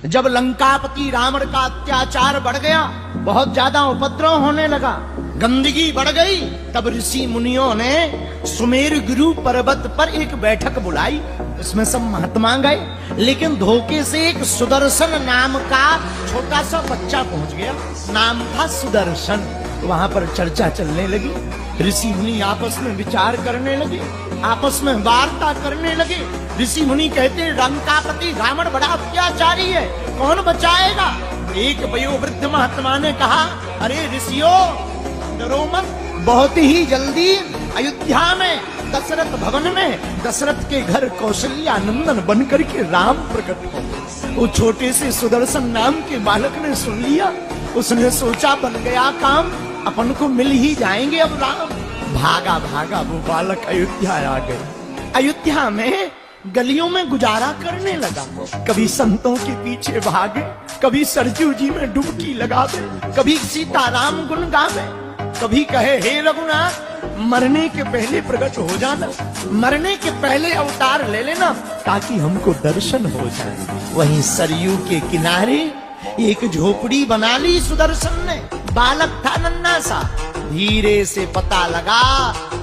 जब लंकापति रावण का अत्याचार बढ़ गया, बहुत ज्यादा उपद्रव होने लगा, गंदगी बढ़ गई, तब ऋषि मुनियों ने सुमेर गिरु पर्वत पर एक बैठक बुलाई। इसमें सब महात्मा गए, लेकिन धोखे से एक सुदर्शन नाम का छोटा सा बच्चा पहुंच गया। नाम था सुदर्शन। वहां पर चर्चा चलने लगी। ऋषि मुनि आपस में विचार करने लगे, आपस में वार्ता करने लगे। ऋषि मुनि कहते, लंकापति रावण बड़ा अत्याचारी है, कौन बचाएगा? एक वयोवृद्ध महात्मा ने कहा, अरे ऋषियों, डरो मत, बहुत ही जल्दी अयोध्या में दशरथ भवन में दशरथ के घर कौशल्या नंदन बनकर के राम प्रकट हो। वो छोटे से सुदर्शन नाम के बालक ने सुन लिया। उसने सोचा, बन गया काम, अपन को मिल ही जाएंगे अब राम। भागा भागा वो बालक अयोध्या आ गए। अयोध्या में गलियों में गुजारा करने लगा। कभी संतों के पीछे भागे, कभी सरजू जी में डुबकी लगावे, कभी सीताराम गुण गावे, कभी कहे, हे रघुनाथ, मरने के पहले प्रकट हो जाना, मरने के पहले अवतार ले लेना, ताकि हमको दर्शन हो जाए। वहीं सरयू के किनारे एक झोपड़ी बना ली सुदर्शन ने। बालक था नन्हा सा। धीरे से पता लगा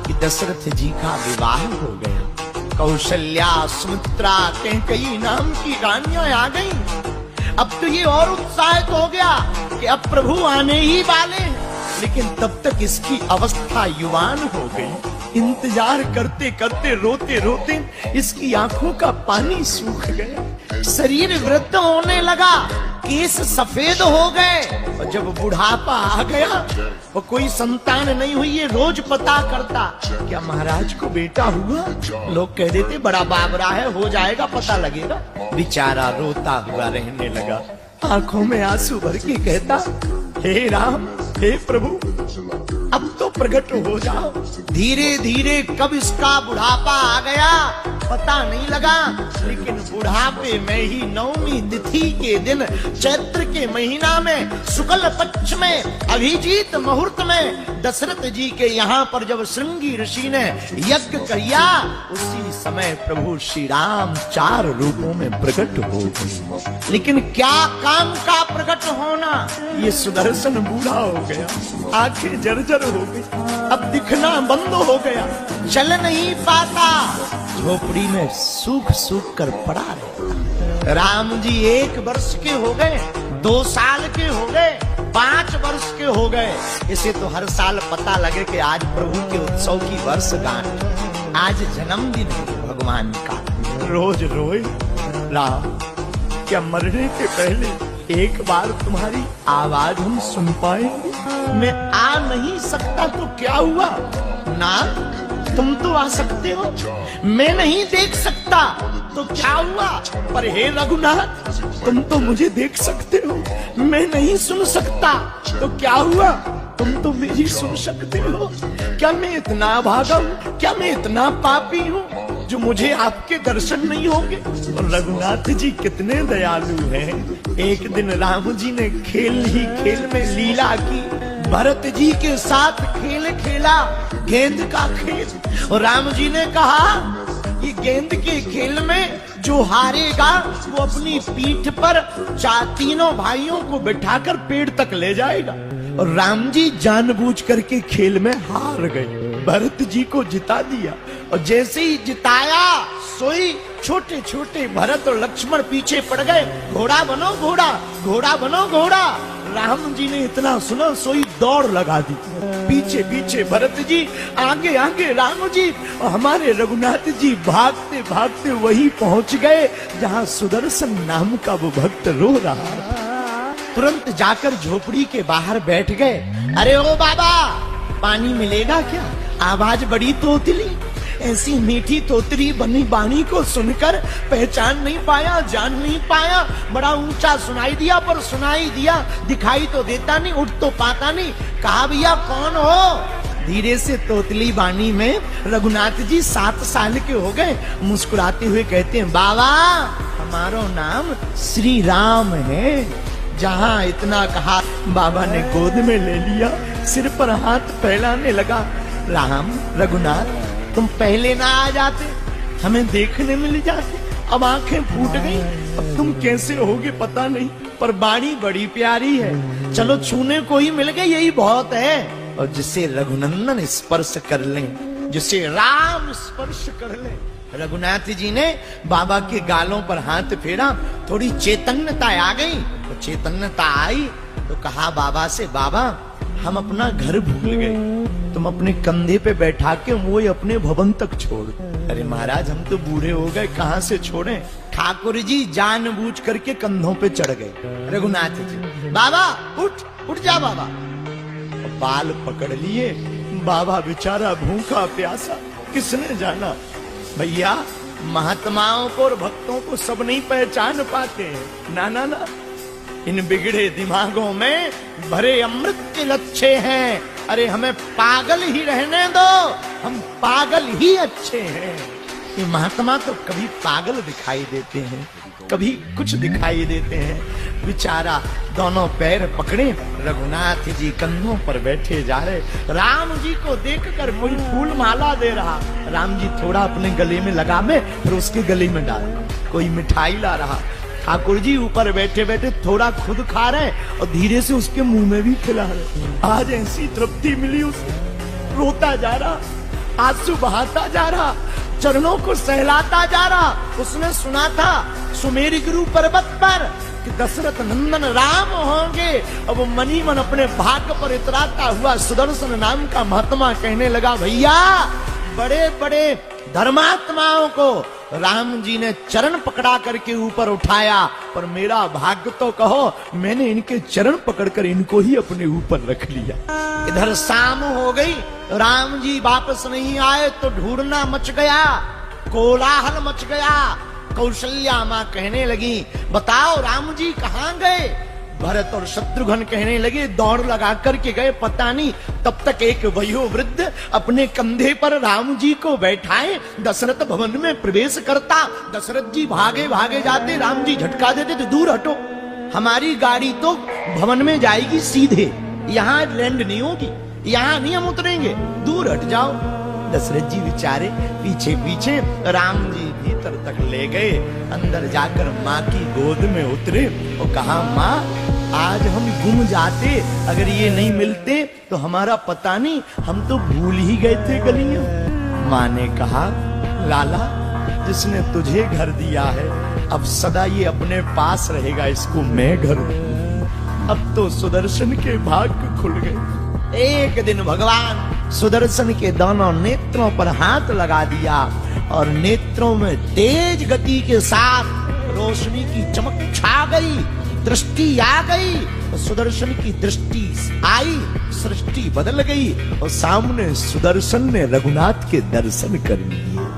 कि दशरथ जी का विवाह हो गया। कौशल्या, सुमित्रा, कैकेयी नाम की रानियां आ गईं। अब तो ये और उत्साहित हो गया कि अब प्रभु आने ही वाले। लेकिन तब तक इसकी अवस्था युवान हो गई। इंतजार करते करते, रोते रोते इसकी आंखों का पानी सूख गया। शरीर वृद्ध होने लगा, केस सफेद हो गए। और जब बुढ़ापा आ गया और कोई संतान नहीं हुई, ये रोज पता करता, क्या महाराज को बेटा हुआ? लोग कह देते, बड़ा बाबरा है, हो जाएगा, पता लगेगा। बेचारा रोता हुआ रहने लगा, आंखों में आंसू भर के कहता, हे राम, हे प्रभु, अब तो प्रकट हो जाओ। धीरे धीरे कब इसका बुढ़ापा आ गया पता नहीं लगा, लेकिन बुढ़ापे में ही 9वीं तिथि के दिन चैत्र के महीना में शुक्ल पक्ष में अभिजीत मुहूर्त में दशरथ जी के यहाँ पर जब श्रृंगी ऋषि ने यज्ञ किया, उसी समय प्रभु श्री राम 4 रूपों में प्रकट हो गए। लेकिन क्या काम का प्रकट होना, ये सुदर्शन बूढ़ा हो गया, आंखें जर्जर हो गई, अब दिखना बंद हो गया, चल नहीं पाता, झोपड़ी में सूख सूख कर पड़ा रहा। राम जी 1 वर्ष के हो गए, 2 साल के हो गए, 5 वर्ष के हो गए। इसे तो हर साल पता लगे कि आज प्रभु के उत्सव की वर्षगांठ, आज जन्मदिन है भगवान का। रोज रोए, राम, क्या मरने के पहले एक बार तुम्हारी आवाज हम सुन पाएंगे? मैं आ नहीं सकता तो क्या हुआ ना, तुम तो आ सकते हो। मैं नहीं देख सकता तो क्या हुआ, पर हे रघुनाथ, तुम तो मुझे देख सकते हो। मैं नहीं सुन सकता तो क्या हुआ, तुम तो मेरी सुन सकते हो। क्या मैं इतना भागा हूँ, क्या मैं इतना पापी हूँ जो मुझे आपके दर्शन नहीं होंगे? और रघुनाथ जी कितने दयालु हैं। एक दिन राम जी ने खेल ही खेल में लीला की, भरत जी के साथ खेल खेला, गेंद का खेल। और राम जी ने कहा, ये गेंद के खेल में जो हारेगा वो अपनी पीठ पर 3 भाइयों को बिठाकर पेड़ तक ले जाएगा। और राम जी जानबूझ करके खेल में हार गए, भरत जी को जिता दिया। और जैसे ही जिताया, सोई छोटे छोटे भरत और लक्ष्मण पीछे पड़ गए, घोड़ा बनो घोड़ा, घोड़ा बनो घोड़ा। राम जी ने इतना सुना, सोई दौड़ लगा दी, पीछे पीछे भरत जी, आगे आगे राम जी, और हमारे रघुनाथ जी भागते भागते वहीं पहुंच गए जहां सुदर्शन नाम का वो भक्त रो रहा था। तुरंत जाकर झोपड़ी के बाहर बैठ गए। अरे ओ बाबा, पानी मिलेगा क्या? आवाज बड़ी तोतली, ऐसी मीठी तोतरी बनी बाणी को सुनकर पहचान नहीं पाया, जान नहीं पाया। बड़ा ऊंचा सुनाई दिया, पर सुनाई दिया, दिखाई तो देता नहीं, उठ तो पाता नहीं। कहा, भैया कौन हो? धीरे से तोतली बाणी में रघुनाथ जी 7 साल के हो गए, मुस्कुराते हुए कहते हैं, बाबा हमारो नाम श्री राम है। जहां इतना कहा, बाबा ने गोद में ले लिया, सिर पर हाथ फैलाने लगा। राम, रघुनाथ, तुम पहले ना आ जाते, हमें देखने मिल जाते। अब आंखें फूट गई अब तुम कैसे होगे पता नहीं, पर बाणी बड़ी प्यारी है। चलो छूने को ही मिल गए यही बहुत है। और जिसे रघुनंदन स्पर्श कर ले, जिसे राम स्पर्श कर ले। रघुनाथ जी ने बाबा के गालों पर हाथ फेरा, थोड़ी चैतन्यता आ गई। तो चैतन्यता आई तो कहा बाबा से, बाबा हम अपना घर भूल गए, तुम अपने कंधे पे बैठा के वो अपने भवन तक छोड़। अरे महाराज हम तो बूढ़े हो गए, कहां से छोड़े। ठाकुर जी जानबूझ करके कंधों पे चढ़ गए रघुनाथ जी। बाबा उठ उठ जा बाबा। बाल पकड़ लिए, बाबा बेचारा भूखा प्यासा, किसने जाना। भैया महात्माओं को और भक्तों को सब नहीं पहचान पाते हैं। ना ना ना, इन बिगड़े दिमागों में भरे अमृत के लच्छे हैं। अरे हमें पागल ही रहने दो, हम पागल ही अच्छे हैं। ये महात्मा तो कभी पागल दिखाई देते हैं, कभी कुछ दिखाई देते हैं। बेचारा दोनों पैर पकड़े रघुनाथ जी कंधों पर बैठे जा रहे। राम जी को देखकर कोई फूल माला दे रहा, राम जी थोड़ा अपने गले में लगा में फिर उसके गले में डाल। कोई मिठाई ला रहा, ठाकुर जी ऊपर बैठे बैठे थोड़ा खुद खा रहे और धीरे से उसके मुंह में भी खिला रहे। आज ऐसी तृप्ति मिली उसे, रोता जा रहा, आंसू बहाता जा रहा, चरणों को सहलाता जा रहा। उसने सुना था सुमेरु गुरु पर्वत पर कि दशरथ नंदन राम होंगे। अब वो मनी मन अपने भाग्य पर इतराता हुआ सुदर्शन नाम का महात्मा कहने लगा, भैया बड़े बड़े धर्मात्माओं को राम जी ने चरण पकड़ा करके ऊपर उठाया, पर मेरा भाग्य तो कहो मैंने इनके चरण पकड़कर इनको ही अपने ऊपर रख लिया। इधर शाम हो गई, राम जी वापस नहीं आए तो ढूंढना मच गया, कोलाहल मच गया। कौशल्या माँ कहने लगी, बताओ राम जी कहाँ गए। भरत और शत्रुघ्न कहने लगे, दौड़ लगा करके गए, पता नहीं। तब तक एक वयोवृद्ध अपने कंधे पर राम जी को बैठाए दशरथ भवन में प्रवेश करता। दशरथ जी भागे भागे जाते, राम जी झटका देते थे, दूर हटो, हमारी गाड़ी तो भवन में जाएगी सीधे, यहाँ लैंड नहीं होगी, यहाँ नहीं हम उतरेंगे, दूर हट जाओ। दशरथ जी बेचारे पीछे पीछे, राम जी भीतर तक ले गए। अंदर जाकर माँ की गोद में उतरे और कहा, माँ आज हम गुम जाते, अगर ये नहीं मिलते तो हमारा पता नहीं, हम तो भूल ही गए थे गलियां। माँ ने कहा, लाला जिसने तुझे घर दिया है अब सदा ये अपने पास रहेगा, इसको मैं घर दूंगी। अब तो सुदर्शन के भाग्य खुल गए। एक दिन भगवान सुदर्शन के दोनों नेत्रों पर हाथ लगा दिया और नेत्रों में तेज गति के साथ रोशनी की चमक छा गई, दृष्टि आ गई। और सुदर्शन की दृष्टि आई, सृष्टि बदल गई और सामने सुदर्शन ने रघुनाथ के दर्शन कर लिए।